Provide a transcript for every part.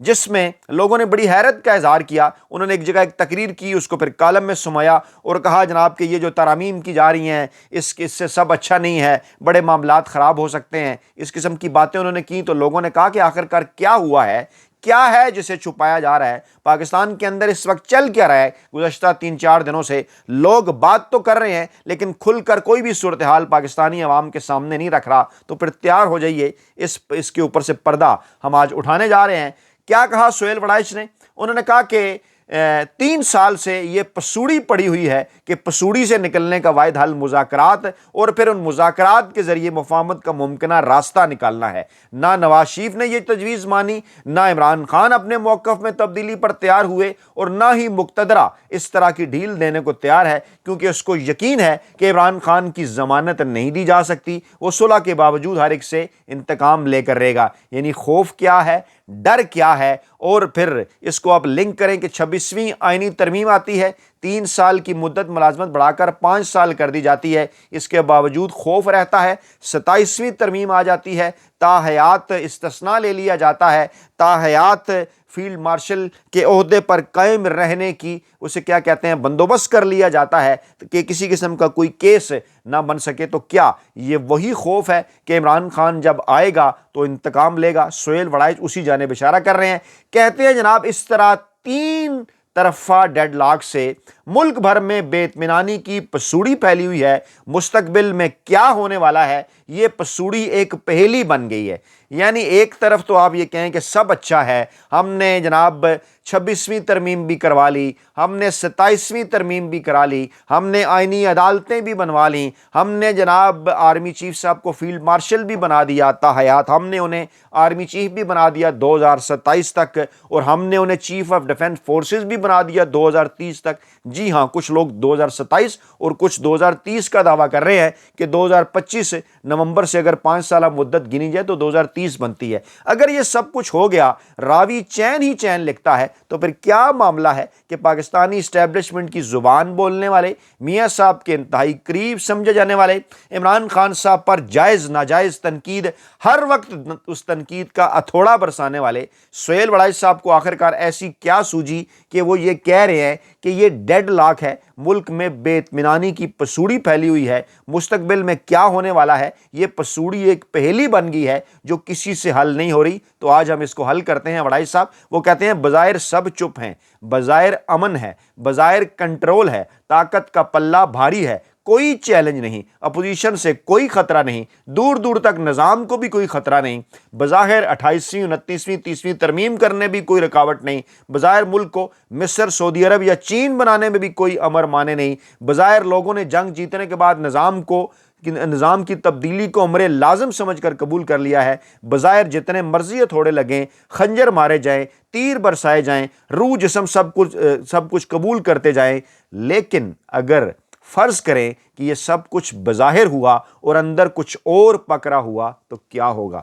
جس میں لوگوں نے بڑی حیرت کا اظہار کیا، انہوں نے ایک جگہ ایک تقریر کی، اس کو پھر کالم میں سمایا اور کہا جناب کہ یہ جو ترامیم کی جا رہی ہیں اس سے سب اچھا نہیں ہے، بڑے معاملات خراب ہو سکتے ہیں، اس قسم کی باتیں انہوں نے کی۔ تو لوگوں نے کہا کہ آخرکار کیا ہوا ہے، کیا ہے جسے چھپایا جا رہا ہے، پاکستان کے اندر اس وقت چل کیا رہا ہے؟ گزشتہ 3-4 دنوں سے لوگ بات تو کر رہے ہیں لیکن کھل کر کوئی بھی صورتحال پاکستانی عوام کے سامنے نہیں رکھ رہا۔ تو پھر تیار ہو جائیے، اس کے اوپر سے پردہ ہم آج اٹھانے جا رہے ہیں۔ کیا کہا سہیل وڑائچ نے؟ انہوں نے کہا کہ 3 سال سے یہ پسوڑی پڑی ہوئی ہے کہ پسوڑی سے نکلنے کا واحد حل مذاکرات اور پھر ان مذاکرات کے ذریعے مفاہمت کا ممکنہ راستہ نکالنا ہے۔ نہ نواز شریف نے یہ تجویز مانی، نہ عمران خان اپنے موقف میں تبدیلی پر تیار ہوئے، اور نہ ہی مقتدرہ اس طرح کی ڈھیل دینے کو تیار ہے، کیونکہ اس کو یقین ہے کہ عمران خان کی ضمانت نہیں دی جا سکتی، وہ صلح کے باوجود ہر ایک سے انتقام لے کر رہے گا۔ یعنی خوف کیا ہے، ڈر کیا ہے، اور پھر اس کو آپ لنک کریں کہ 26ویں آئینی ترمیم آتی ہے، 3 سال کی مدت ملازمت بڑھا کر 5 سال کر دی جاتی ہے، اس کے باوجود خوف رہتا ہے۔ 27ویں ترمیم آ جاتی ہے، تاحیات استثناء لے لیا جاتا ہے، تاحیات فیلڈ مارشل کے عہدے پر قائم رہنے کی اسے کیا کہتے ہیں بندوبست کر لیا جاتا ہے کہ کسی قسم کا کوئی کیس نہ بن سکے۔ تو کیا یہ وہی خوف ہے کہ عمران خان جب آئے گا تو انتقام لے گا؟ سہیل وڑائچ اسی جانب اشارہ کر رہے ہیں، کہتے ہیں جناب اس طرح 3 طرفہ ڈیڈ لاک سے ملک بھر میں بے اطمینانی کی پسوڑی پھیلی ہوئی ہے۔ مستقبل میں کیا ہونے والا ہے، یہ پسوڑی ایک پہیلی بن گئی ہے۔ یعنی ایک طرف تو آپ یہ کہیں کہ سب اچھا ہے، ہم نے جناب 26ویں ترمیم بھی کروا لی، ہم نے 27ویں ترمیم بھی کرا لی، ہم نے آئینی عدالتیں بھی بنوا لیں، ہم نے جناب آرمی چیف صاحب کو فیلڈ مارشل بھی بنا دیا، تاحیات ہم نے انہیں آرمی چیف بھی بنا دیا 2027 تک، اور ہم نے انہیں چیف آف ڈیفنس فورسز بھی بنا دیا 2030 تک۔ جی ہاں، کچھ لوگ 2027 اور کچھ 2030 کا دعویٰ کر رہے ہیں کہ 2025 نومبر سے اگر 5 سالہ مدت گنی جائے تو 2030 بنتی ہے۔ اگر یہ سب کچھ ہو گیا، راوی چین ہی چین لکھتا ہے، تو پھر کیا معاملہ ہے کہ پاکستانی اسٹیبلشمنٹ کی زبان بولنے والے، میاں صاحب کے انتہائی قریب سمجھے جانے والے عمران خان صاحب پر جائز ناجائز تنقید، ہر وقت اس تنقید کا اتھوڑا برسانے والے سہیل وڑائچ صاحب کو آخرکار ایسی کیا سوجی کہ وہ یہ کہہ رہے ہیں کہ یہ ڈیڈ لاک ہے، ملک میں بے اطمینانی کی پسوڑی پھیلی ہوئی ہے، مستقبل میں کیا ہونے والا ہے، یہ پسوڑی ایک پہیلی بن گئی ہے جو کسی سے حل نہیں ہو رہی۔ تو آج ہم اس کو حل کرتے ہیں۔ وڑائچ صاحب وہ کہتے ہیں بظاہر سب چپ ہیں، بظاہر امن ہے، بظاہر کنٹرول ہے، طاقت کا پلہ بھاری ہے، کوئی چیلنج نہیں، اپوزیشن سے کوئی خطرہ نہیں، دور دور تک نظام کو بھی کوئی خطرہ نہیں، بظاہر 28ویں 29ویں 30ویں ترمیم کرنے بھی کوئی رکاوٹ نہیں، بظاہر ملک کو مصر، سعودی عرب یا چین بنانے میں بھی کوئی امر مانے نہیں، بظاہر لوگوں نے جنگ جیتنے کے بعد نظام کی تبدیلی کو امر لازم سمجھ کر قبول کر لیا ہے، بظاہر جتنے مرضی تھوڑے لگیں، خنجر مارے جائیں، تیر برسائے جائیں، روح جسم سب کچھ قبول کرتے جائیں، لیکن اگر فرض کریں کہ یہ سب کچھ بظاہر ہوا اور اندر کچھ اور پکڑا ہوا تو کیا ہوگا؟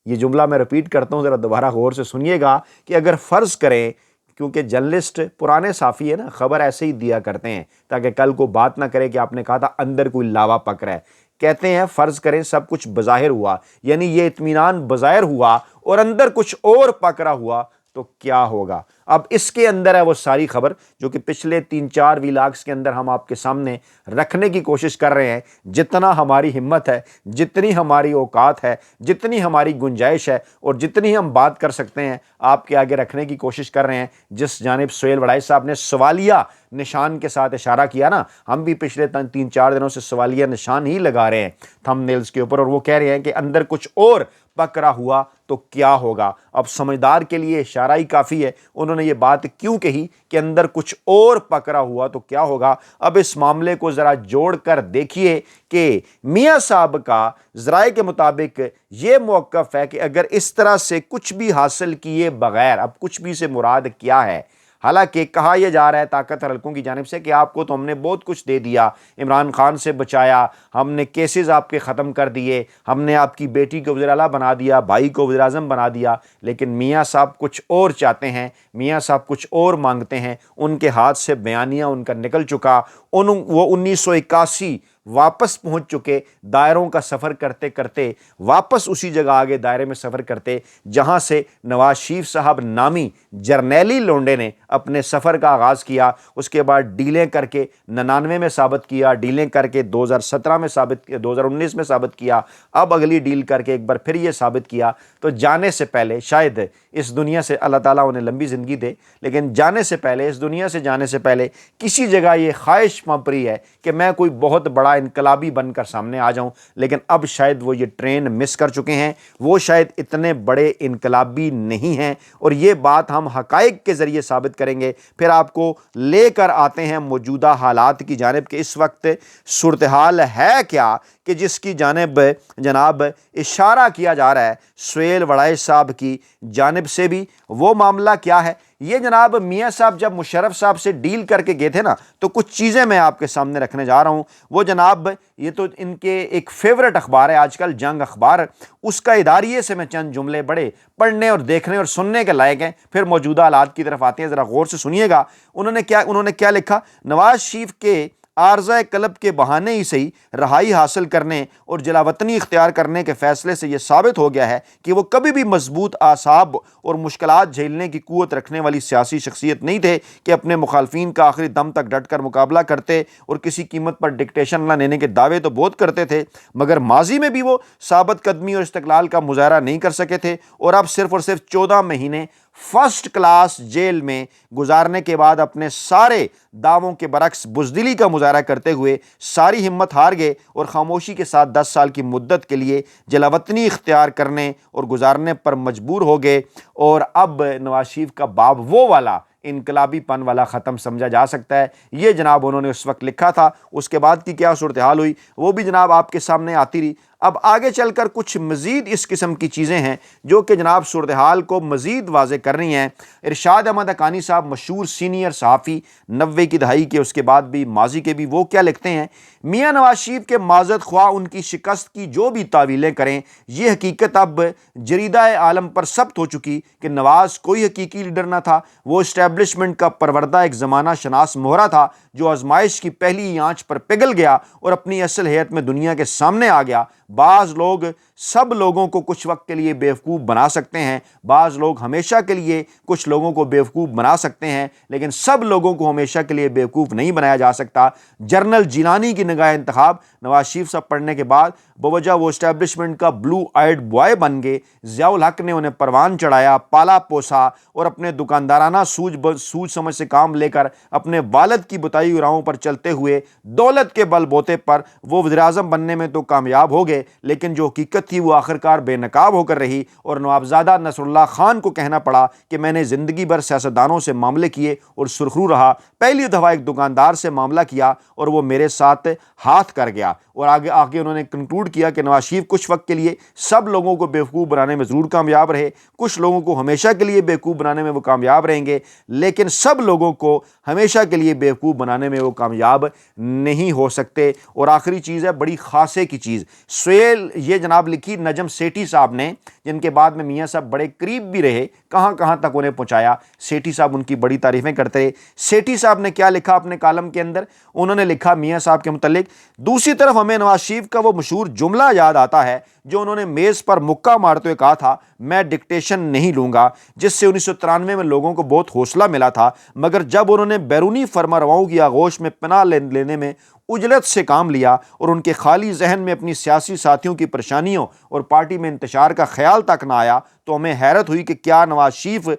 یہ جملہ میں ریپیٹ کرتا ہوں، ذرا دوبارہ غور سے سنیے گا کہ اگر فرض کریں، کیونکہ جرنلسٹ پرانے صحافی ہے نا، خبر ایسے ہی دیا کرتے ہیں تاکہ کل کو بات نہ کرے کہ آپ نے کہا تھا اندر کوئی لاوا پک رہا ہے۔ کہتے ہیں فرض کریں سب کچھ بظاہر ہوا، یعنی یہ اطمینان بظاہر ہوا اور اندر کچھ اور پکڑا ہوا تو کیا ہوگا؟ اب اس کے اندر ہے وہ ساری خبر جو کہ پچھلے 3-4 ویلاگز کے اندر ہم آپ کے سامنے رکھنے کی کوشش کر رہے ہیں۔ جتنا ہماری ہمت ہے، جتنی ہماری اوقات ہے، جتنی ہماری گنجائش ہے اور جتنی ہم بات کر سکتے ہیں آپ کے آگے رکھنے کی کوشش کر رہے ہیں۔ جس جانب سہیل وڑائچ صاحب نے سوالیہ نشان کے ساتھ اشارہ کیا نا، ہم بھی پچھلے 3-4 دنوں سے سوالیہ نشان ہی لگا رہے ہیں تھم نیلز کے اوپر، اور وہ کہہ رہے ہیں کہ اندر کچھ اور پکڑا ہوا تو کیا ہوگا؟ اب سمجھدار کے لیے اشارہ ہی کافی ہے، انہوں نے یہ بات کیوں کہی کہ اندر کچھ اور پکڑا ہوا تو کیا ہوگا؟ اب اس معاملے کو ذرا جوڑ کر دیکھیے کہ میاں صاحب کا ذرائع کے مطابق یہ موقف ہے کہ اگر اس طرح سے کچھ بھی حاصل کیے بغیر، اب کچھ بھی سے مراد کیا ہے؟ حالانکہ کہا یہ جا رہا ہے طاقتور حلقوں کی جانب سے کہ آپ کو تو ہم نے بہت کچھ دے دیا، عمران خان سے بچایا، ہم نے کیسز آپ کے ختم کر دیے، ہم نے آپ کی بیٹی کو وزیر اعلیٰ بنا دیا، بھائی کو وزیر اعظم بنا دیا، لیکن میاں صاحب کچھ اور چاہتے ہیں، میاں صاحب کچھ اور مانگتے ہیں۔ ان کے ہاتھ سے بیانیہ ان کا نکل چکا، وہ 1981 واپس پہنچ چکے، دائروں کا سفر کرتے کرتے واپس اسی جگہ آگے دائرے میں سفر کرتے جہاں سے نواز شریف صاحب نامی جرنیلی لونڈے نے اپنے سفر کا آغاز کیا۔ اس کے بعد ڈیلیں کر کے 99 میں ثابت کیا، ڈیلیں کر کے 2017 میں ثابت کیا، 2019 میں ثابت کیا، اب اگلی ڈیل کر کے ایک بار پھر یہ ثابت کیا۔ تو جانے سے پہلے، شاید اس دنیا سے اللہ تعالیٰ انہیں لمبی زندگی دے، لیکن جانے سے پہلے، اس دنیا سے جانے سے پہلے کسی جگہ یہ خواہش پنپری ہے کہ میں کوئی بہت بڑا انقلابی بن کر سامنے آ جاؤں، لیکن اب شاید وہ یہ ٹرین مس کر چکے ہیں، وہ شاید اتنے بڑے انقلابی نہیں ہیں، اور یہ بات ہم حقائق کے ذریعے ثابت کریں گے۔ پھر آپ کو لے کر آتے ہیں موجودہ حالات کی جانب کہ اس وقت صورتحال ہے کیا کہ جس کی جانب جناب اشارہ کیا جا رہا ہے سہیل وڑائچ صاحب کی جانب سے بھی۔ وہ معاملہ کیا ہے؟ یہ جناب میاں صاحب جب مشرف صاحب سے ڈیل کر کے گئے تھے نا، تو کچھ چیزیں میں آپ کے سامنے رکھنے جا رہا ہوں۔ وہ جناب یہ تو ان کے ایک فیورٹ اخبار ہے آج کل، جنگ اخبار، اس کا اداریے سے میں چند جملے بڑے پڑھنے اور دیکھنے اور سننے کے لائق ہیں۔ پھر موجودہ حالات کی طرف آتے ہیں، ذرا غور سے سنیے گا۔ انہوں نے کیا لکھا؟ نواز شریف کے عارضہ قلب کے بہانے ہی صحیح رہائی حاصل کرنے اور جلا وطنی اختیار کرنے کے فیصلے سے یہ ثابت ہو گیا ہے کہ وہ کبھی بھی مضبوط اعصاب اور مشکلات جھیلنے کی قوت رکھنے والی سیاسی شخصیت نہیں تھے کہ اپنے مخالفین کا آخری دم تک ڈٹ کر مقابلہ کرتے اور کسی قیمت پر ڈکٹیشن نہ لینے کے دعوے تو بہت کرتے تھے، مگر ماضی میں بھی وہ ثابت قدمی اور استقلال کا مظاہرہ نہیں کر سکے تھے، اور اب صرف اور صرف 14 مہینے فرسٹ کلاس جیل میں گزارنے کے بعد اپنے سارے دعووں کے برعکس بزدلی کا مظاہرہ کرتے ہوئے ساری ہمت ہار گئے اور خاموشی کے ساتھ 10 سال کی مدت کے لیے جلاوطنی اختیار کرنے اور گزارنے پر مجبور ہو گئے۔ اور اب نواز شریف کا باب وہ والا انقلابی پن والا ختم سمجھا جا سکتا ہے۔ یہ جناب انہوں نے اس وقت لکھا تھا۔ اس کے بعد کی کیا صورتحال ہوئی وہ بھی جناب آپ کے سامنے آتی رہی۔ اب آگے چل کر کچھ مزید اس قسم کی چیزیں ہیں جو کہ جناب صورتحال کو مزید واضح کر رہی ہیں۔ ارشاد احمد حقانی صاحب، مشہور سینئر صحافی 90 کی دہائی کے، اس کے بعد بھی ماضی کے بھی، وہ کیا لکھتے ہیں؟ میاں نواز شریف کے معذرت خواہ ان کی شکست کی جو بھی تعویلیں کریں، یہ حقیقت اب جریدہ عالم پر ثبت ہو چکی کہ نواز کوئی حقیقی لیڈر نہ تھا، وہ اسٹیبلشمنٹ کا پروردہ ایک زمانہ شناس مہرہ تھا جو آزمائش کی پہلی آنچ پر پگھل گیا اور اپنی اصل ہیئت میں دنیا کے سامنے آ گیا۔ بعض لوگ سب لوگوں کو کچھ وقت کے لیے بیوقوف بنا سکتے ہیں، بعض لوگ ہمیشہ کے لیے کچھ لوگوں کو بیوقوف بنا سکتے ہیں، لیکن سب لوگوں کو ہمیشہ کے لیے بیوقوف نہیں بنایا جا سکتا۔ جنرل جیلانی کی نگاہ انتخاب نواز شریف صاحب پڑھنے کے بعد بوجہ وہ اسٹیبلشمنٹ کا بلو آئیڈ بوائے بن گئے۔ ضیاء الحق نے انہیں پروان چڑھایا، پالا پوسا اور اپنے دکاندارانہ سوچ سمجھ سے کام لے کر اپنے والد کی بتائی راہوں پر چلتے ہوئے دولت کے بل بوتے پر وہ وزیر اعظم بننے میں تو کامیاب ہو گئے، لیکن جو حقیقت تھی وہ آخرکار بے نقاب ہو کر رہی، اور نوابزادہ نصر اللہ خان کو کہنا پڑا کہ میں نے زندگی بھر سیاستدانوں سے معاملے کیے اور سرخرو رہا، پہلی دفعہ ایک دکاندار سے معاملہ کیا اور وہ میرے ساتھ ہاتھ کر گیا۔ اور آگے انہوں نے کنکلوڈ کیا کہ نواز شریف کچھ وقت کے لیے سب لوگوں کو بیوقوف بنانے میں ضرور کامیاب رہے، کچھ لوگوں کو ہمیشہ کے لیے بیوقوف بنانے میں وہ کامیاب رہیں گے، لیکن سب لوگوں کو ہمیشہ کے لیے بیوقوف بنانے میں وہ کامیاب نہیں ہو سکتے۔ اور آخری چیز ہے بڑی خاصے کی چیز، سہیل یہ جناب لکھی نجم سیٹھی صاحب نے، جن کے بعد میں میاں صاحب بڑے قریب بھی رہے، کہاں کہاں تک انہیں پہنچایا۔ سیٹھی صاحب ان کی بڑی تعریفیں کرتے رہے۔ سیٹھی صاحب نے کیا لکھا اپنے کالم کے اندر؟ انہوں نے لکھا میاں صاحب کے متعلق، دوسری طرف ہمیں نواز شریف کا وہ مشہور جملہ یاد آتا ہے جو انہوں نے میز پر مکہ مارتے ہوئے کہا تھا، میں ڈکٹیشن نہیں لوں گا، جس سے 1993 میں لوگوں کو بہت حوصلہ ملا تھا، مگر جب انہوں نے بیرونی فرمانرواؤں کی آغوش میں پناہ لینے میں اجلت سے کام لیا اور ان کے خالی ذہن میں اپنی سیاسی ساتھیوں کی پریشانیوں اور پارٹی میں انتشار کا خیال تک نہ آیا، تو ہمیں حیرت ہوئی کہ کیا نواز شریف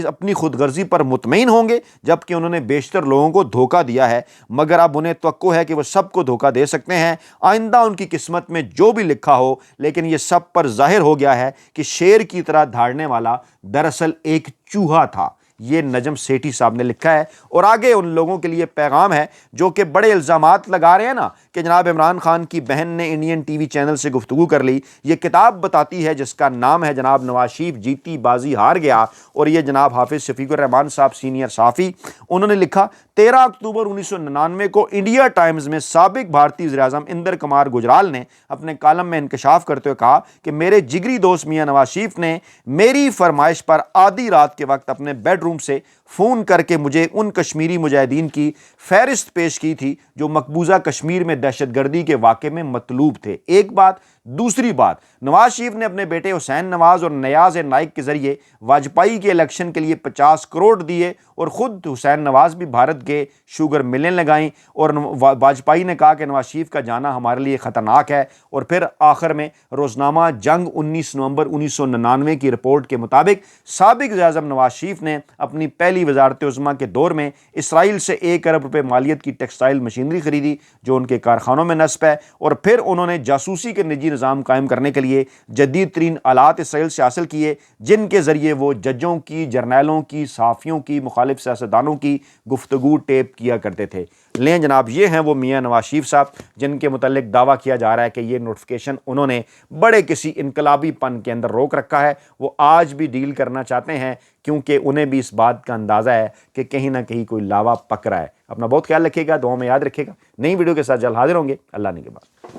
اپنی خود غرضی پر مطمئن ہوں گے جبکہ انہوں نے بیشتر لوگوں کو دھوکہ دیا ہے، مگر اب انہیں توقع ہے کہ وہ سب کو دھوکہ دے سکتے ہیں، آئندہ ان کی قسمت میں جو بھی لکھا ہو، لیکن یہ سب پر ظاہر ہو گیا ہے کہ شیر کی طرح دھاڑنے والا دراصل ایک چوہا تھا۔ یہ نجم سیٹھی صاحب نے لکھا ہے۔ اور آگے ان لوگوں کے لیے پیغام ہے جو کہ بڑے الزامات لگا رہے ہیں نا کہ جناب عمران خان کی بہن نے انڈین ٹی وی چینل سے گفتگو کر لی۔ یہ کتاب بتاتی ہے جس کا نام ہے جناب نواز شریف جیتی بازی ہار گیا، اور یہ جناب حافظ شفیق الرحمان صاحب سینئر صحافی، انہوں نے لکھا 13 اکتوبر 1999 کو انڈیا ٹائمز میں سابق بھارتی وزیر اعظم اندر کمار گجرال نے اپنے کالم میں انکشاف کرتے ہوئے کہا کہ میرے جگری دوست میاں نواز شریف نے میری فرمائش پر آدھی رات کے وقت اپنے بیڈ روم روم سے فون کر کے مجھے ان کشمیری مجاہدین کی فہرست پیش کی تھی جو مقبوضہ کشمیر میں دہشت گردی کے واقعے میں مطلوب تھے۔ ایک بات۔ دوسری بات، نواز شریف نے اپنے بیٹے حسین نواز اور نیاز نائک کے ذریعے واجپائی کے الیکشن کے لیے 50 کروڑ دیے اور خود حسین نواز بھی بھارت کے شوگر ملیں لگائیں، اور واجپائی نے کہا کہ نواز شریف کا جانا ہمارے لیے خطرناک ہے۔ اور پھر آخر میں روزنامہ جنگ 19 نومبر 1999 کی رپورٹ کے مطابق سابق وزیر اعظم نواز شریف نے اپنی پہلی وزارت عظمیٰ کے دور میں اسرائیل سے 1 ارب روپے مالیت کی ٹیکسٹائل مشینری خریدی جو ان کے کارخانوں میں نصب ہے، اور پھر انہوں نے جاسوسی کے نجی نظام قائم کرنے کے لیے جدید ترین آلات اسرائیل سے حاصل کیے، جن کے ذریعے وہ ججوں کی، جرنیلوں کی، صحافیوں کی، مخالف سیاستدانوں کی گفتگو ٹیپ کیا کرتے تھے۔ لیں جناب، یہ ہیں وہ میاں نواز شریف صاحب جن کے متعلق دعویٰ کیا جا رہا ہے کہ یہ نوٹیفیکیشن انہوں نے بڑے کسی انقلابی پن کے اندر روک رکھا ہے۔ وہ آج بھی ڈیل کرنا چاہتے ہیں کیونکہ انہیں بھی اس بات کا اندازہ ہے کہ کہیں نہ کہیں کوئی لاوا پک رہا ہے۔ اپنا بہت خیال رکھیے گا، دعاؤں میں یاد رکھیے گا۔ نئی ویڈیو کے ساتھ جلد حاضر ہوں گے۔ اللہ نے کے بعد۔